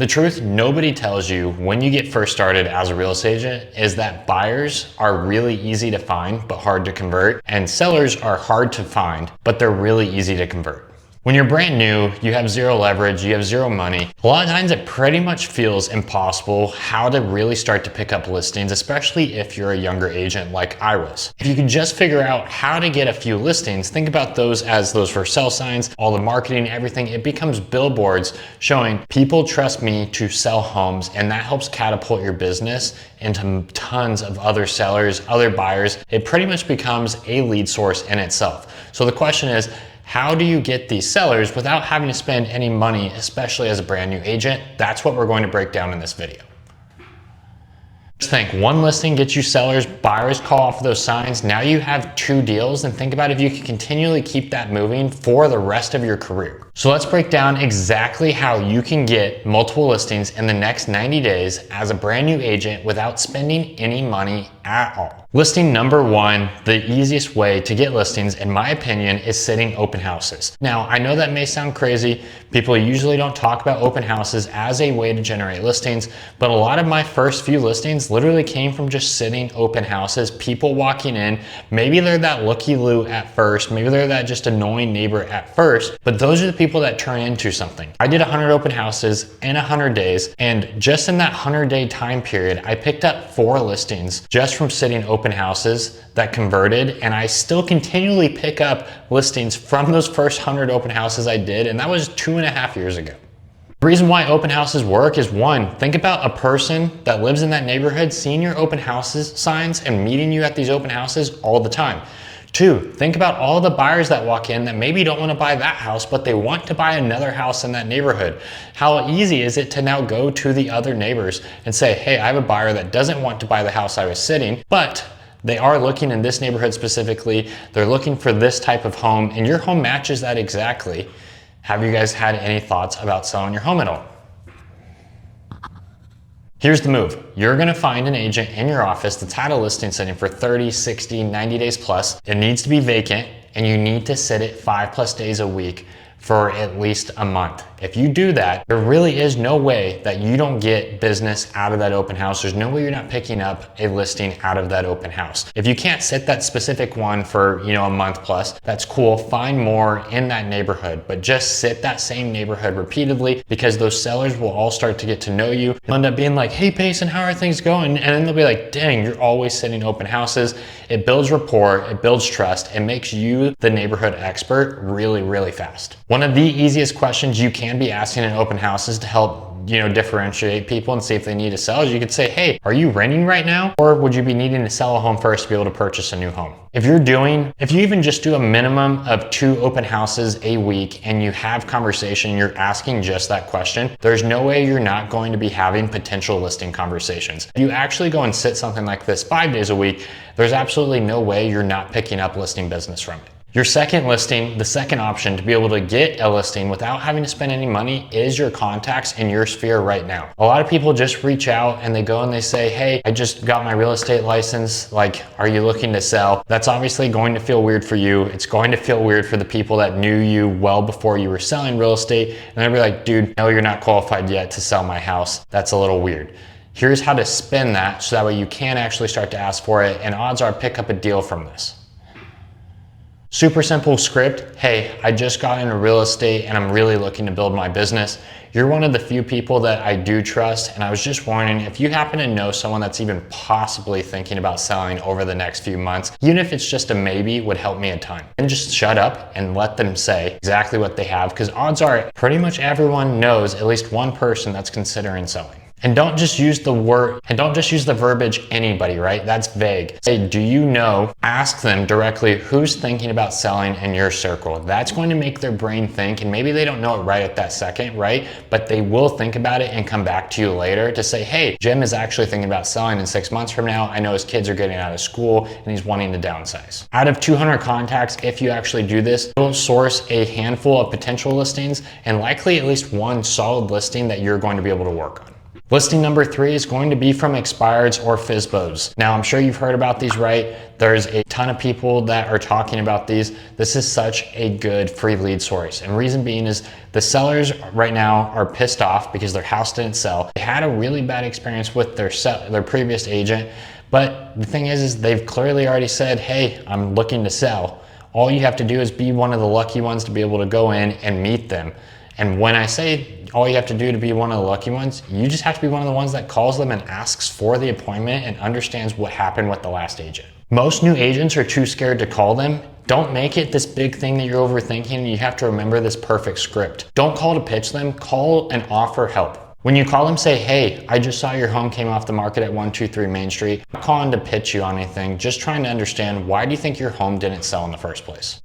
The truth nobody tells you when you get first started as a real estate agent is that buyers are really easy to find but hard to convert, and sellers are hard to find but they're really easy to convert. When you're brand new, you have zero leverage, you have zero money. A lot of times it pretty much feels impossible how to really start to pick up listings, especially if you're a younger agent like I was. If you can just figure out how to get a few listings, think about those as those for sale signs, all the marketing, everything. It becomes billboards showing people trust me to sell homes, and that helps catapult your business into tons of other sellers, other buyers. It pretty much becomes a lead source in itself. So the question is, how do you get these sellers without having to spend any money, especially as a brand new agent? That's what we're going to break down in this video. Just think, one listing gets you sellers, buyers call off those signs. Now you have 2 deals, and think about if you can continually keep that moving for the rest of your career. So let's break down exactly how you can get multiple listings in the next 90 days as a brand new agent without spending any money at all. Listing number 1, the easiest way to get listings, in my opinion, is sitting open houses. Now, I know that may sound crazy. People usually don't talk about open houses as a way to generate listings, but a lot of my first few listings literally came from just sitting open houses, people walking in. Maybe they're that looky-loo at first, maybe they're that just annoying neighbor at first, but those are the people that turn into something. I did 100 open houses in 100 days, and just in that 100-day time period, I picked up 4 listings just from sitting open houses that converted, and I still continually pick up listings from those first 100 open houses I did, and that was 2.5 years ago. The reason why open houses work is, 1, think about a person that lives in that neighborhood seeing your open houses signs and meeting you at these open houses all the time. 2, think about all the buyers that walk in that maybe don't want to buy that house, but they want to buy another house in that neighborhood. How easy is it to now go to the other neighbors and say, hey, I have a buyer that doesn't want to buy the house I was sitting, but they are looking in this neighborhood specifically. They're looking for this type of home, and your home matches that exactly. Have you guys had any thoughts about selling your home at all? Here's the move. You're gonna find an agent in your office that's had a listing sitting for 30, 60, 90 days plus. It needs to be vacant, and you need to sit it 5+ days a week for at least a month. If you do that, there really is no way that you don't get business out of that open house. There's no way you're not picking up a listing out of that open house. If you can't sit that specific one for, a month plus, that's cool. Find more in that neighborhood, but just sit that same neighborhood repeatedly, because those sellers will all start to get to know you. They'll end up being like, hey Peyson, how are things going? And then they'll be like, dang, you're always sitting open houses. It builds rapport, it builds trust, it makes you the neighborhood expert really, really fast. One of the easiest questions you can be asking in open houses to help differentiate people and see if they need to sell is, you could say, hey, are you renting right now? Or would you be needing to sell a home first to be able to purchase a new home? If you even just do a minimum of 2 open houses a week and you have conversation, you're asking just that question, there's no way you're not going to be having potential listing conversations. If you actually go and sit something like this 5 days a week, there's absolutely no way you're not picking up listing business from it. Your second listing, the second option to be able to get a listing without having to spend any money, is your contacts in your sphere right now. A lot of people just reach out and they go and they say, hey, I just got my real estate license. Like, are you looking to sell? That's obviously going to feel weird for you. It's going to feel weird for the people that knew you well before you were selling real estate. And they'll be like, dude, no, you're not qualified yet to sell my house. That's a little weird. Here's how to spin that so that way you can actually start to ask for it, and odds are pick up a deal from this. Super simple script. Hey, I just got into real estate and I'm really looking to build my business. You're one of the few people that I do trust, and I was just wondering if you happen to know someone that's even possibly thinking about selling over the next few months, even if it's just a maybe, would help me a ton. And just shut up and let them say exactly what they have, because odds are pretty much everyone knows at least one person that's considering selling. And don't just use the verbiage anybody, right? That's vague. Say, do you know? Ask them directly who's thinking about selling in your circle. That's going to make their brain think, and maybe they don't know it right at that second, right? But they will think about it and come back to you later to say, hey, Jim is actually thinking about selling in 6 months from now. I know his kids are getting out of school and he's wanting to downsize. Out of 200 contacts, if you actually do this, you'll source a handful of potential listings and likely at least one solid listing that you're going to be able to work on. Listing number 3 is going to be from expireds or FSBOs. Now, I'm sure you've heard about these, right? There's a ton of people that are talking about these. This is such a good free lead source. And reason being is the sellers right now are pissed off because their house didn't sell. They had a really bad experience with their previous agent. But the thing is they've clearly already said, hey, I'm looking to sell. All you have to do is be one of the lucky ones to be able to go in and meet them. And when I say all you have to do to be one of the lucky ones, you just have to be one of the ones that calls them and asks for the appointment and understands what happened with the last agent. Most new agents are too scared to call them. Don't make it this big thing that you're overthinking. You have to remember this perfect script. Don't call to pitch them, call and offer help. When you call them, say, hey, I just saw your home came off the market at 123 Main Street. I'm not calling to pitch you on anything, just trying to understand why do you think your home didn't sell in the first place?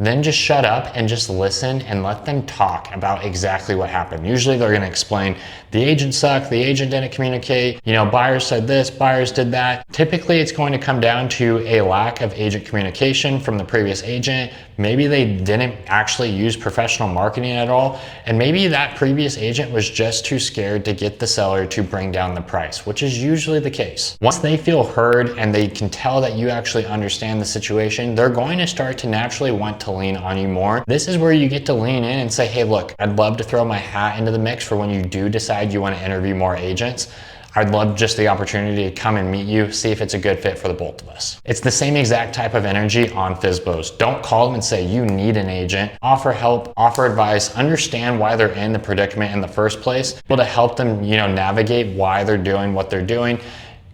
Then just shut up and just listen and let them talk about exactly what happened. Usually they're gonna explain, the agent sucked, the agent didn't communicate, buyers said this, buyers did that. Typically it's going to come down to a lack of agent communication from the previous agent. Maybe they didn't actually use professional marketing at all. And maybe that previous agent was just too scared to get the seller to bring down the price, which is usually the case. Once they feel heard and they can tell that you actually understand the situation, they're going to start to naturally want to lean on you more. This is where you get to lean in and say, hey, look, I'd love to throw my hat into the mix for when you do decide you want to interview more agents. I'd love just the opportunity to come and meet you, see if it's a good fit for the both of us. It's the same exact type of energy on FSBOs. Don't call them and say you need an agent. Offer help, offer advice, understand why they're in the predicament in the first place, able to help them, navigate why they're doing what they're doing.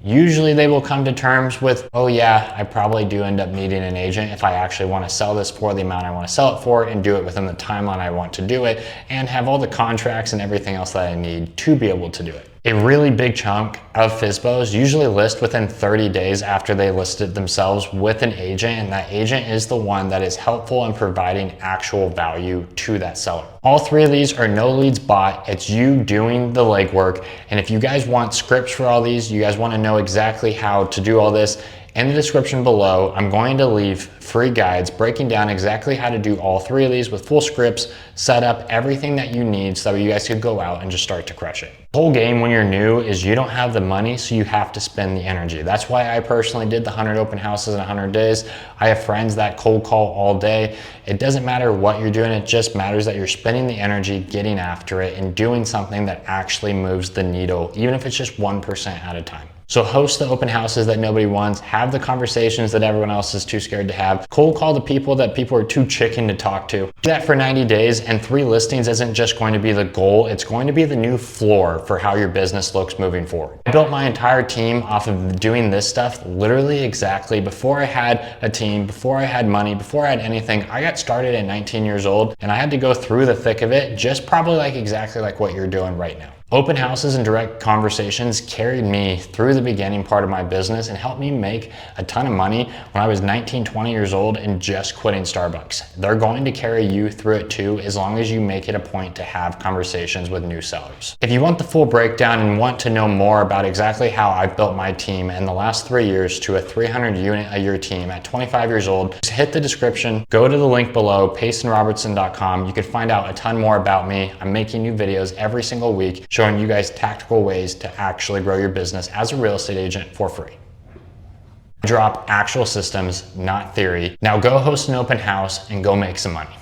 Usually they will come to terms with, oh yeah, I probably do end up needing an agent if I actually want to sell this for the amount I want to sell it for and do it within the timeline I want to do it and have all the contracts and everything else that I need to be able to do it. A really big chunk of FSBOs usually list within 30 days after they listed themselves with an agent, and that agent is the one that is helpful in providing actual value to that seller. All 3 of these are no leads bought. It's you doing the legwork. And if you guys want scripts for all these, you guys want to know exactly how to do all this, in the description below, I'm going to leave free guides breaking down exactly how to do all 3 of these with full scripts, set up everything that you need so that you guys could go out and just start to crush it. The whole game when you're new is you don't have the money, so you have to spend the energy. That's why I personally did the 100 open houses in 100 days. I have friends that cold call all day. It doesn't matter what you're doing, it just matters that you're spending the energy getting after it and doing something that actually moves the needle, even if it's just 1% at a time. So host the open houses that nobody wants, have the conversations that everyone else is too scared to have, cold call the people that people are too chicken to talk to. Do that for 90 days and 3 listings isn't just going to be the goal, it's going to be the new floor for how your business looks moving forward. I built my entire team off of doing this stuff literally exactly before I had a team, before I had money, before I had anything. I got started at 19 years old and I had to go through the thick of it, just probably exactly like what you're doing right now. Open houses and direct conversations carried me through the beginning part of my business and helped me make a ton of money when I was 19, 20 years old and just quitting Starbucks. They're going to carry you through it too, as long as you make it a point to have conversations with new sellers. If you want the full breakdown and want to know more about exactly how I've built my team in the last 3 years to a 300 unit a year team at 25 years old, just hit the description, go to the link below, PeysonRobertson.com. You can find out a ton more about me. I'm making new videos every single week showing you guys tactical ways to actually grow your business as a real estate agent for free. Drop actual systems, not theory. Now go host an open house and go make some money.